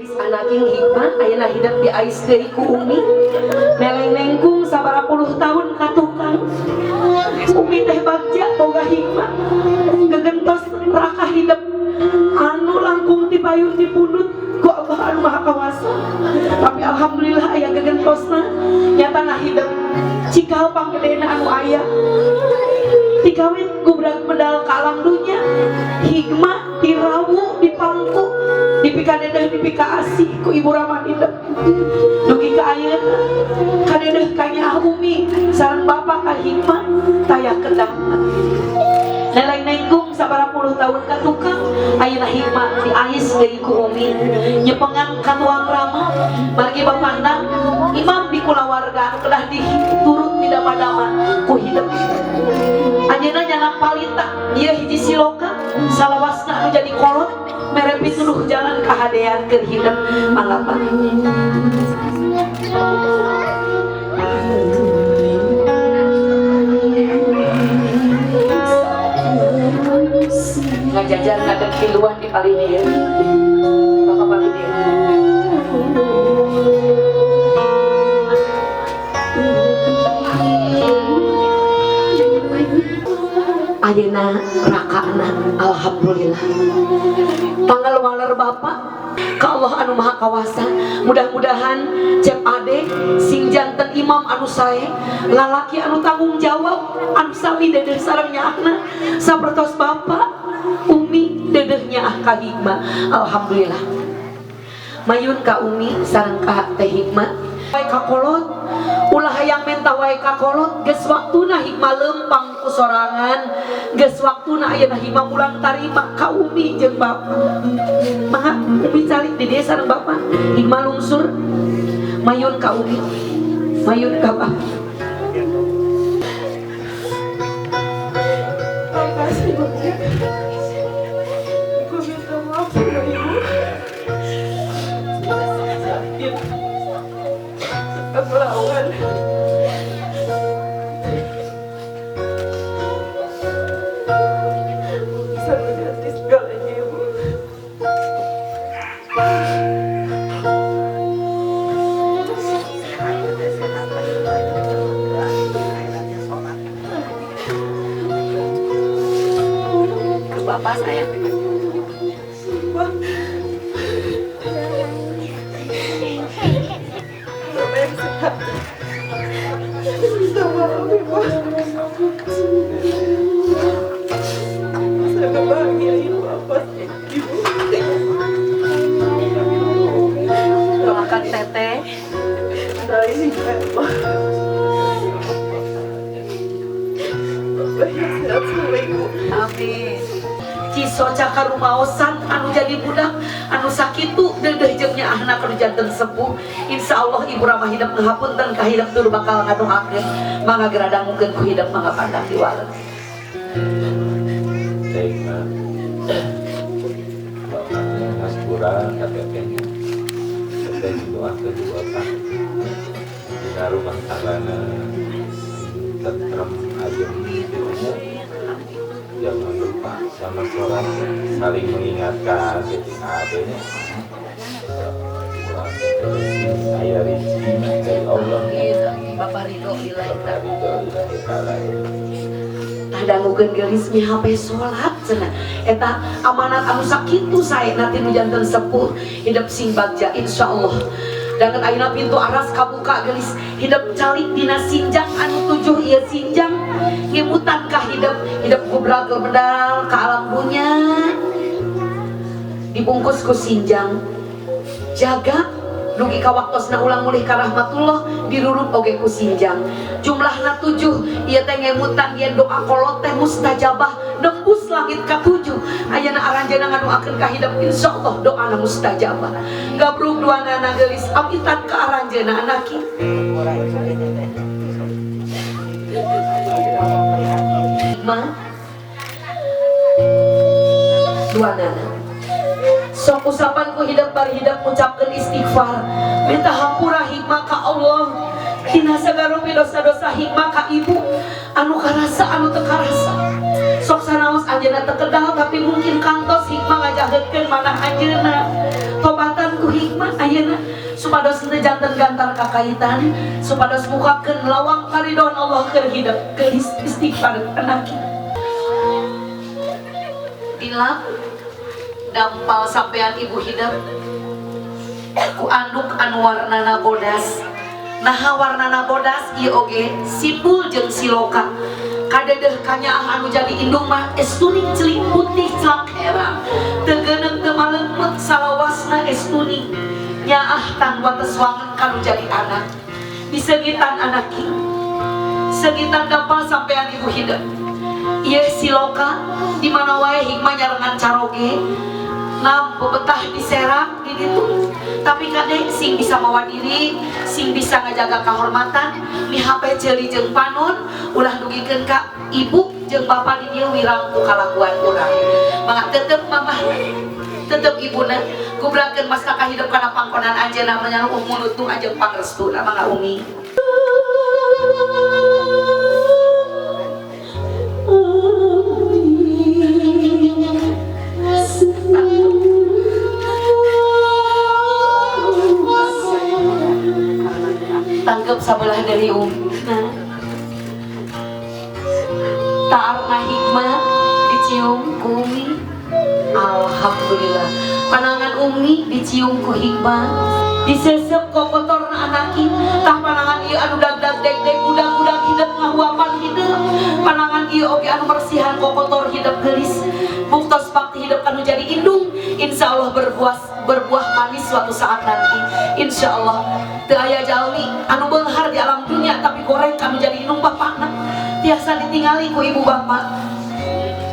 Anaking hikmah ayeuna hidup di ais deui ku Umi. Neleng nengkung sabaraha puluh tahun ka tukang. Umi teh bagja boga hikmah. Gegentos raka hidup anu langkung ti payun dipundut ku Allah anu Maha Kawasa. Tapi alhamdulillah aya gegentosna nyata hidup cikal panggedeuna anu aya. Tikawin gubrak medal ka alam dunya. Hikmah dirawu dipangku dipika dedeh dipika asih ku Ibu Ramadina dugi ka ayeuna ka dedeh ka Nya Umi sareng Bapak ka hikmah taya kendang neleng nenggung sabaraha puluh tahun ka tukang ayeuna hikmah di ais deui ku Umi nyepengan ka tuang rama margi bapanda imam di kulawarga anu kedah diturut didama-dama ku hidup anjeunna nyana palita ieu hiji siloka salawasna anu jadi kolot mere pituduh jalan kahadean keur hidup mangapa ngajajar ngadeg kiluan di Palidir Bapak Palidir ayeuna rakana alhamdulillah pangalwaler Bapak ka Allah anu Maha Kawasa mudah-mudahan cep ade sing janten imam anu sae lalaki anu tanggung jawab anu sami dedeh sareng nyaahna sapertos Bapak Umi dedehnya ka hikmah alhamdulillah mayun ka Umi sareng ka teh hikmah wae ka kolot ulah hayang mentah wae ka kolot geus waktuna hikmah lempang ku sorangan geus waktuna ayeuna hikmah ulang tarima ka Umi jeung Bapak mangga Umi calik di dieu sareng Bapak hikmah lungsur mayun ka Umi mayun ka Bapak makasih Bu aku minta maaf ya Ibu melawan bisa mengganti segalanya Ibu ke Bapak saya minta maaf Ibu saya ngebahagiain Bapak Ibu doakan teteh nah ini Bapak yang sehat sama Ibu amin cisoca karumaosan anu jadi budak anu sakitu dedeh jeung nyaahna anu janten sepuh insyaallah Ibu Rama hidup ngahapunten ka hidup tur bakal ngadoakeun mangga geradangkeun ku hidup mangga pandang diwales Terima bapaknya Mas Pura KTP-nya teteh doa kedua Pak dina rumah tanggana tentrem ayem jangan lupa sama sholat saling mengingatkan ketika adanya ayah rizki dari Allah Bapak Ridho Bapak Ridho ilahi ta'ala dangukeun geulis mi HP salat cenah eta amanat anu sakitu sae nanti nu janten sepuh hidup sing bagja insyaallah dangan ayeuna pintu aras kabuka geulis hidup calik dina sinjang anu 7 ieu sinjang ngimutan ka hidup kubragel medal ka alam dunya dibungkus ku sinjang jaga dugi ka waktosna ulang mulih ka rahmatullah dirurup oge ku sinjang jumlahna 7 ieu teh ngemutan yen doa kolot teh mustajabah nembus langit ka 7 ayeuna aranjeunna ngadoakeun ka hidup insyaallah doana mustajabah gabruk duanana geulis amitan ka aranjeunna anaki ma duanana sok usapan ku hidup bari hidup ucapkeun istighfar minta hampura hikmah ka Allah tina sagarupi dosa-dosa hikmah ka ibu anu karasa anu teu karasa sok sanaos anjeunna teu kedal tapi mungkin kantos hikmah ngajaheutkeun manah anjeunna tobatan ku ku hikmah ayeuna supados teu janten gantar kakaitan, supados mukakeun lawang karidon Allah keur hidup keur istighfar anak. Bila dampal sampean ibu hidup ku anduk anu warnana bodas. Nah warnana bodas ieu oge simpul jeung siloka. Kadedeh kanyaah anu jadi indung mah estuning celing putih celak herang teu geuneuh teu maleumpet salawasna estuning nyaah tan wates wangen kanu jadi anak disegitan anak ieu segitan dampal sampean ibu hidup ieu siloka di mana wae hikmah nyarengan caroge nam bebetah diserang di ditu tapi kade sing bisa mawa diri sing bisa ngajaga kehormatan di HP ceuli jeung panun ulah dugikeun ka ibu jeung bapak di dieu wirang ku kalakuan urang mangga tetep mamah tetep ibuna kubrakeun mas kakak hidup kana pangkonan anjeunna menyaluh mulut tu ajeng pangrestuna mangga umi. Tangkep sabelah dari ta'arna hikmah dicium ku umi alhamdulillah panangan umi dicium ku hikmah disesep ku kotorna anaki tah panangan ieu anu dagdag deg-deg udag-udag hidup ngahuapan hidup panangan ieu oge anu bersihan ku kotor hidup geulis buktos bakti hidup anu jadi indung insyaallah berbuah manis suatu saat nanti insyaallah teu aya jalmi anu beunghar di alam dunia tapi goreng anu jadi indung bapakna tiasa ditingali ku ibu bapak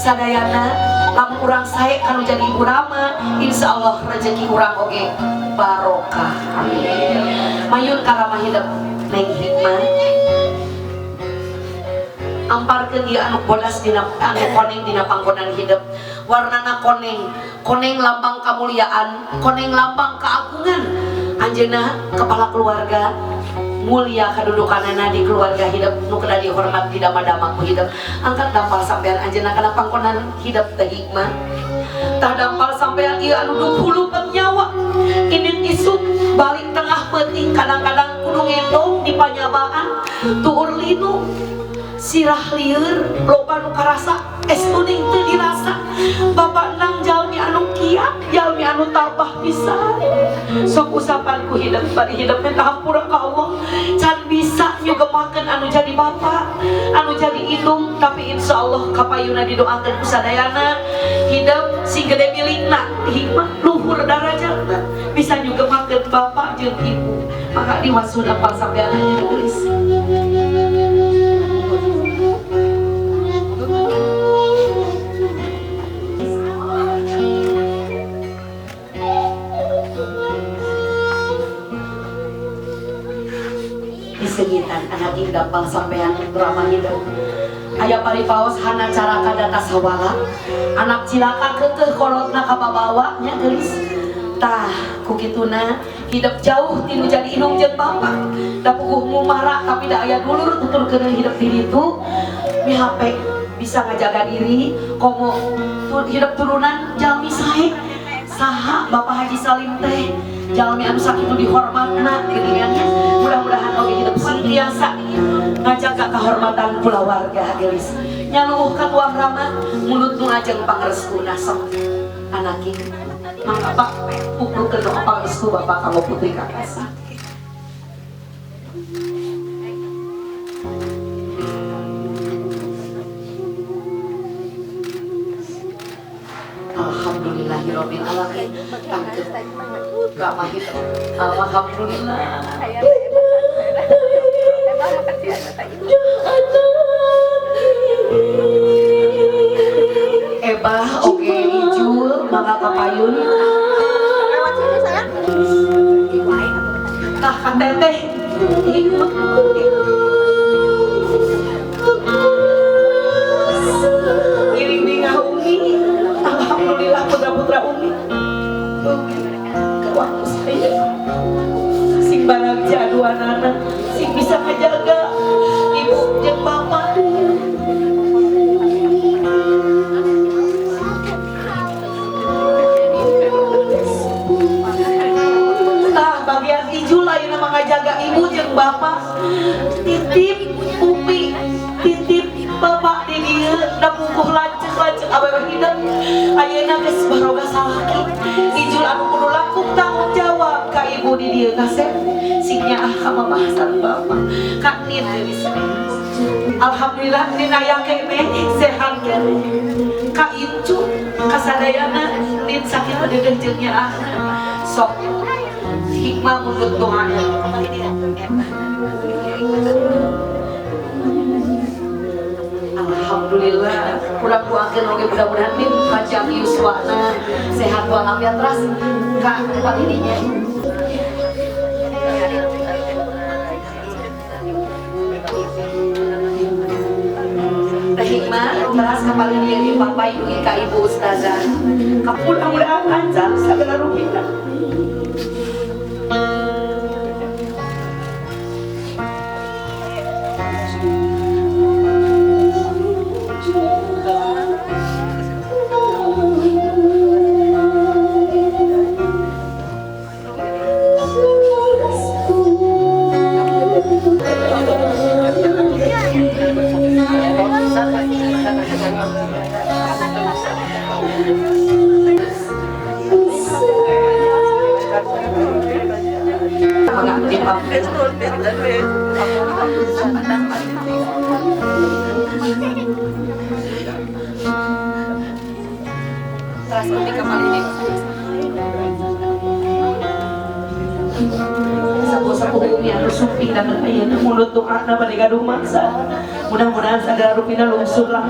sadayana lamun urang sae kanu jadi ibu rama insyaallah rezeki urang oge barokah amin mayun karama hidup neng hikmah amparkeun ieu anu bodas dina anu koneng dina panggonan hidup warnana koneng lambang kamuliaan koneng lambang keagungan anjeunna kepala keluarga mulia kedudukanana di keluarga hidup nu kedah dihormat di dama-dama ku hidup angkat dampal sampean anjeunna kana pangkonan hidup teh hikmah tah dampal sampean ieu anu 20 nyawa ini isuk balik tengah peuting kadang-kadang kudu ngendong di panyabaan tuur linu sirah lieur loba nu karasa estuning teu dirasa bapak nang jalmi anu kiat jalmi anu tabah pisan sok usapanku hidup bari hidup teh hampura ka Allah can bisa nyugemakeun anu jadi bapak anu jadi indung tapi insyaallah kapayuna didoakeun ku sadayana hidup sing gede milikna hikmah luhur darajatna bisa nyugemakeun bapak jeung ibu maka diwasul apal sampean aya tulis segitan anak ing dampal sampean drama hidup aya paripaos hana cara kadata sawala anak cilaka keukeuh kolotna ka babawa nya geulis tah kukituna hidup jauh tinu jadi indung jeung bapak da puguh mumara tapi da aya dulur tuturkeun hidup di ditu mi HP bisa ngajaga diri komo hidup turunan jalmi sae saha Bapak Haji Salim teh jalmi anu sakitu dihormatna geuningannya mudah-mudahan oge hidup senantiasa ngajaga kehormatan kulawarga geus nyaluh ka tuang rama mulut nu ajeng pangrestuna sok anak ieu mangga Pak puprukeun doa pangestu Bapak kanggo putri kakasih. Alhamdulillahirabbil alamin. Rama hidup. Alhamdulillah. Ebah oke ijul mangga kapayun. Tah kan teteh. Iring dingah umi. Alhamdulillah putra-putra umi. Ke waktu saya sing baragja aduanana sing bisa ngejaga ibu jeung bapak. bagian Ijul lain mengajaga ibu jeung bapak titip Umi titip bapak di dieu da puguh lancek-lancek awewe hideung ayeuna geus baroga salaki Ijul anu kudu langkung tanggung jawab ka ibu di dieu kasep singnya ka mamah sareng bapak ka nin geus alhamdulillah nin aya kene sehat kene ka Incu kasadayana nin sakit deudeuh jeung nyaah sok hikmah mundur doa alhamdulillah kurang doakeun oge mudah-mudahan nin panjang yuswana sehat walafiat terus ka tempat ininya hikmah teras kapal ini yang dipapai ka ibu ustazah mudah-mudahan lancar segala rupiah Teras kopi kapal ini sapu-sapu bumi anu supi dan ayeuna mulut doana bade gaduh maksa mudah-mudahan sagala rupina lungsur lah